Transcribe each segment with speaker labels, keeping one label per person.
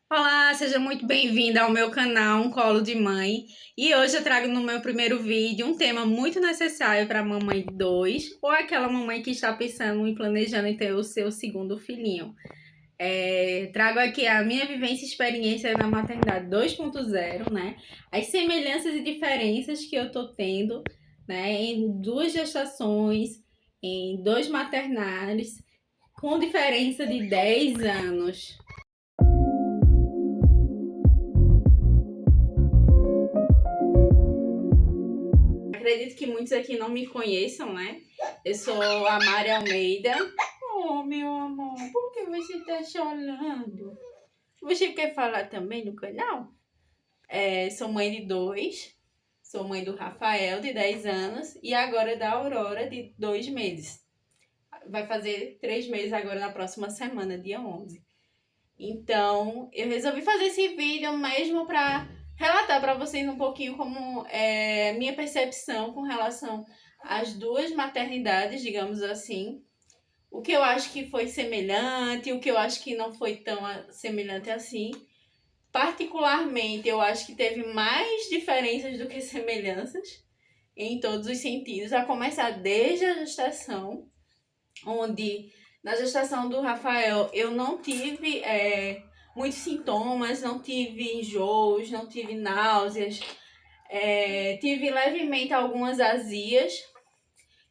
Speaker 1: Olá, seja muito bem-vinda ao meu canal Um Colo de Mãe. E hoje eu trago no meu primeiro vídeo um tema muito necessário para a mamãe de dois ou aquela mamãe que está pensando e planejando em ter o seu segundo filhinho. Trago aqui a minha vivência e experiência na maternidade 2.0, né? As semelhanças e diferenças que eu tô tendo, né, em duas gestações, em dois maternários, com diferença de 10 anos. Acredito que muitos aqui não me conheçam, né? Eu sou a Mari Almeida. Oh, meu amor, por que você tá chorando? Você quer falar também no canal? Sou mãe de dois. Sou mãe do Rafael, de 10 anos, e agora da Aurora, de 2 meses. Vai fazer 3 meses agora na próxima semana, dia 11. Então, eu resolvi fazer esse vídeo mesmo para relatar para vocês um pouquinho como é minha percepção com relação às duas maternidades, digamos assim. O que eu acho que foi semelhante, o que eu acho que não foi tão semelhante assim. Particularmente, eu acho que teve mais diferenças do que semelhanças em todos os sentidos, a começar desde a gestação, onde na gestação do Rafael eu não tive muitos sintomas, não tive enjoos, não tive náuseas, tive levemente algumas azias,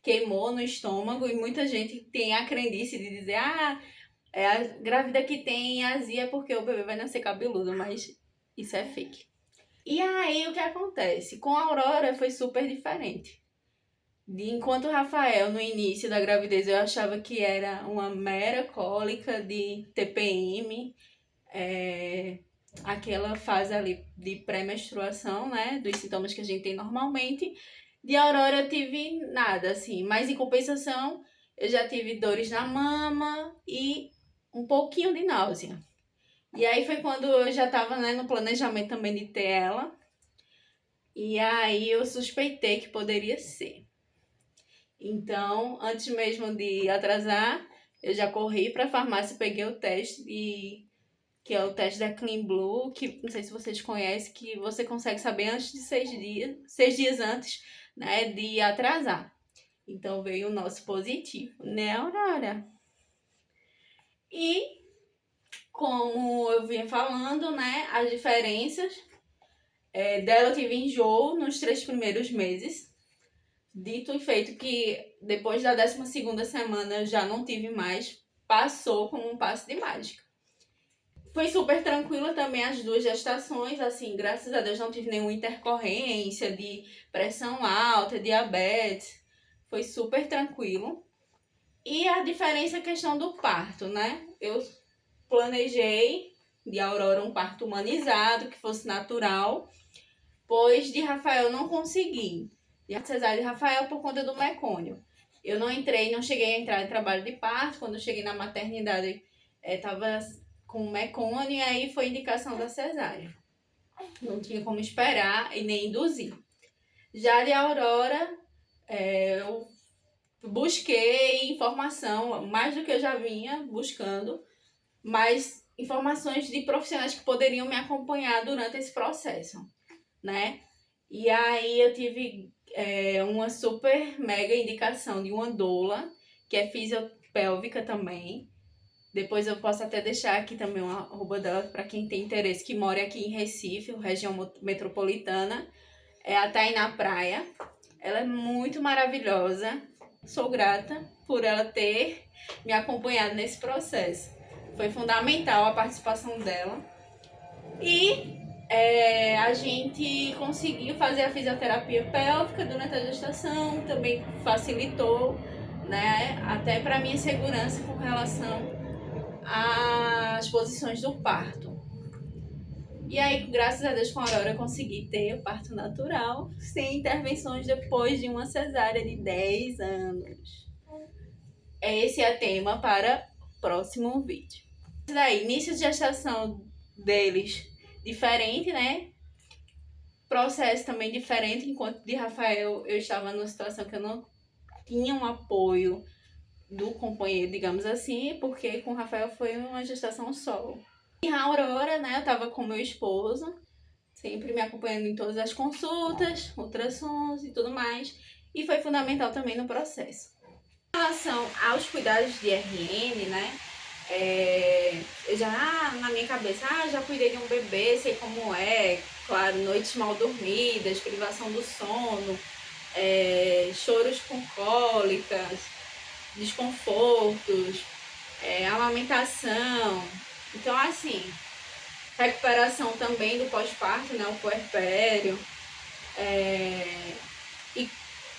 Speaker 1: queimou no estômago e muita gente tem a crendice de dizer, é a grávida que tem azia porque o bebê vai nascer cabeludo, mas isso é fake. E aí o que acontece? Com a Aurora foi super diferente. Enquanto o Rafael, no início da gravidez, eu achava que era uma mera cólica de TPM, aquela fase ali de pré-menstruação, né? Dos sintomas que a gente tem normalmente. De Aurora eu tive nada, assim. Mas em compensação, eu já tive dores na mama e um pouquinho de náusea. E aí foi quando eu já tava, né, no planejamento também de ter ela. E aí eu suspeitei que poderia ser. Então, antes mesmo de atrasar, eu já corri para a farmácia, peguei o teste, que é o teste da Clean Blue, que não sei se vocês conhecem, que você consegue saber antes de 6 dias, 6 dias antes, né, de atrasar. Então veio o nosso positivo, né, Aurora? E como eu vinha falando, né, as diferenças dela eu tive enjoo nos 3 primeiros meses. Dito e feito que depois da 12ª semana eu já não tive mais, passou como um passe de mágica. Foi super tranquila também as duas gestações, assim, graças a Deus não tive nenhuma intercorrência de pressão alta, diabetes, foi super tranquilo. E a diferença é a questão do parto, né? Eu planejei de Aurora um parto humanizado, que fosse natural, pois de Rafael não consegui. De cesárea de Rafael por conta do mecônio. Eu não cheguei a entrar em trabalho de parto. Quando eu cheguei na maternidade, estava com mecônio e aí foi indicação da cesárea. Não tinha como esperar e nem induzir. Já de Aurora, eu busquei informação, mais do que eu já vinha buscando, mas informações de profissionais que poderiam me acompanhar durante esse processo, né? E aí eu tive uma super mega indicação de uma doula, que é fisiopélvica também. Depois eu posso até deixar aqui também uma arroba dela para quem tem interesse, que mora aqui em Recife, região metropolitana. É a Tainá Praia. Ela é muito maravilhosa. Sou grata por ela ter me acompanhado nesse processo. Foi fundamental a participação dela. E a gente conseguiu fazer a fisioterapia pélvica durante a gestação, também facilitou, né, até para minha segurança com relação às posições do parto. E aí, graças a Deus, com a Aurora eu consegui ter o parto natural, sem intervenções depois de uma cesárea de 10 anos. Esse é o tema para o próximo vídeo. Daí, início de gestação deles diferente, né? Processo também diferente, enquanto de Rafael eu estava numa situação que eu não tinha um apoio do companheiro, digamos assim, porque com Rafael foi uma gestação solo. E a Aurora, né, eu tava com meu esposo, sempre me acompanhando em todas as consultas, ultrassons e tudo mais, e foi fundamental também no processo. Em relação aos cuidados de RN, né, eu já, na minha cabeça, já cuidei de um bebê, sei como é, claro, noites mal dormidas, privação do sono, choros com cólicas, desconfortos, amamentação. Então, assim, recuperação também do pós-parto, né, o puerpério. E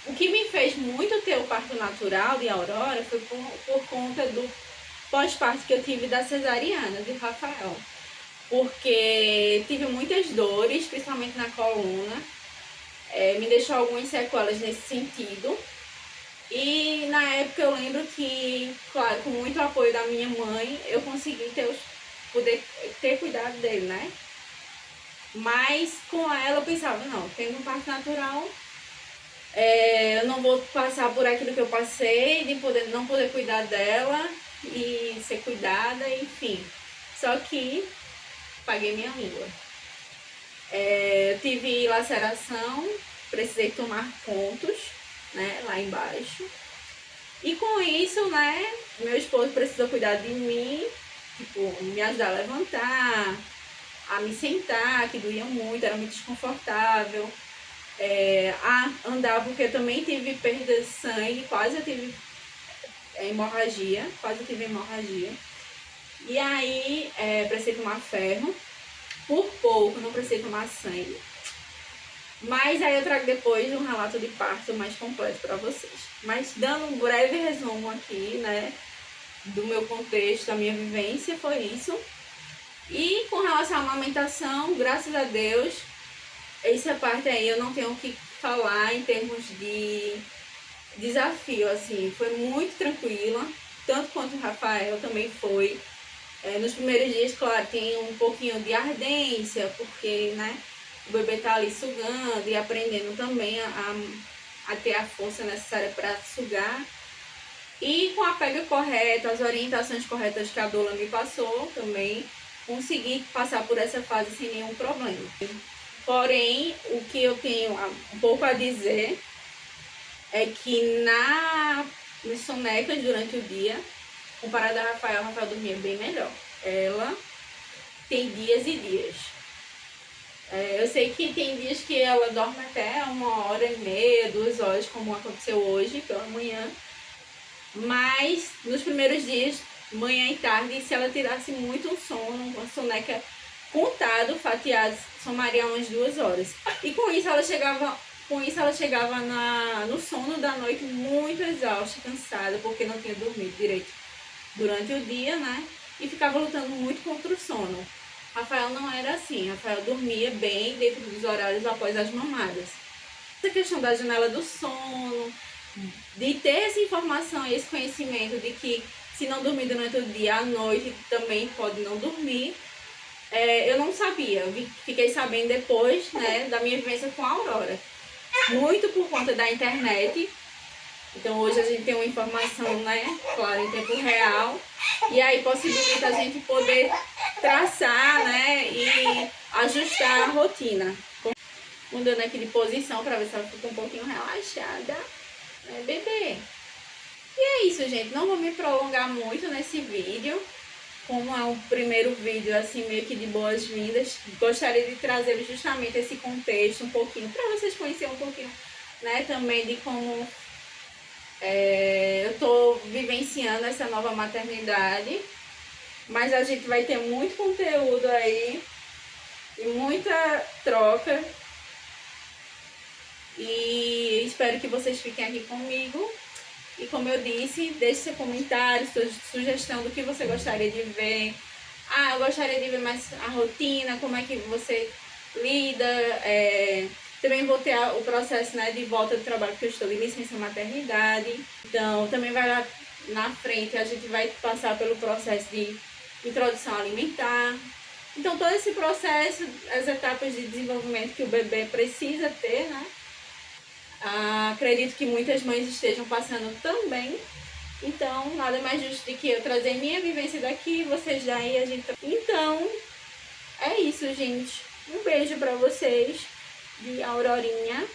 Speaker 1: o que me fez muito ter o parto natural de Aurora foi por conta do pós-parto que eu tive da cesariana de Rafael. Porque tive muitas dores, principalmente na coluna, me deixou algumas sequelas nesse sentido. E na época eu lembro que, claro, com muito apoio da minha mãe, eu consegui poder ter cuidado dele, né? Mas com ela eu pensava, não, tendo um parto natural, eu não vou passar por aquilo que eu passei, de não poder cuidar dela e ser cuidada, enfim. Só que paguei minha língua. Eu tive laceração, precisei tomar pontos, né, lá embaixo. E com isso, né, meu esposo precisou cuidar de mim, tipo, me ajudar a levantar, a me sentar, que doía muito, era muito desconfortável. A andar, porque eu também tive perda de sangue, quase eu tive hemorragia, E aí, precisei tomar ferro, por pouco, não precisei tomar sangue. Mas aí eu trago depois um relato de parto mais completo para vocês. Mas dando um breve resumo aqui, né, do meu contexto, da minha vivência, foi isso. E com relação à amamentação, graças a Deus, essa parte aí eu não tenho o que falar em termos de desafio, assim, foi muito tranquila, tanto quanto o Rafael também foi. Nos primeiros dias, claro, tem um pouquinho de ardência, porque, né, o bebê tá ali sugando e aprendendo também a ter a força necessária para sugar. E com a pega correta, as orientações corretas que a doula me passou também, consegui passar por essa fase sem nenhum problema. Porém, o que eu tenho um pouco a dizer é que nas sonecas durante o dia, comparado a Rafael dormia bem melhor. Ela tem dias e dias. Eu sei que tem dias que ela dorme até 1h30, 2 horas, como aconteceu hoje, pela manhã. Mas nos primeiros dias, manhã e tarde, se ela tirasse muito um sono, uma soneca contado, fatiado, somaria umas 2 horas. E com isso ela chegava no sono da noite muito exausta, cansada, porque não tinha dormido direito durante o dia, né? E ficava lutando muito contra o sono. Rafael não era assim, Rafael dormia bem dentro dos horários após as mamadas. Essa questão da janela do sono, de ter essa informação e esse conhecimento de que se não dormir durante o dia, à noite também pode não dormir, eu não sabia. Fiquei sabendo depois, né, da minha vivência com a Aurora. Muito por conta da internet. Então hoje a gente tem uma informação, né, claro, em tempo real. E aí possibilita a gente poder traçar, né, e ajustar a rotina. Mudando aqui de posição para ver se ela fica um pouquinho relaxada, né, bebê? E é isso, gente. Não vou me prolongar muito nesse vídeo. Como é um primeiro vídeo, assim, meio que de boas-vindas, gostaria de trazer justamente esse contexto um pouquinho, para vocês conhecerem um pouquinho, né, também de como eu tô vivenciando essa nova maternidade. Mas a gente vai ter muito conteúdo aí e muita troca. E espero que vocês fiquem aqui comigo. E como eu disse, deixe seu comentário, sua sugestão do que você gostaria de ver. Eu gostaria de ver mais a rotina, como é que você lida. Também vou ter o processo, né, de volta do trabalho, porque eu estou de licença maternidade. Então, também vai lá na frente, a gente vai passar pelo processo de introdução alimentar. Então, todo esse processo, as etapas de desenvolvimento que o bebê precisa ter, né? Acredito que muitas mães estejam passando também. Então, nada mais justo do que eu trazer minha vivência daqui, vocês daí, a gente... Então, é isso, gente. Um beijo pra vocês, de Aurorinha.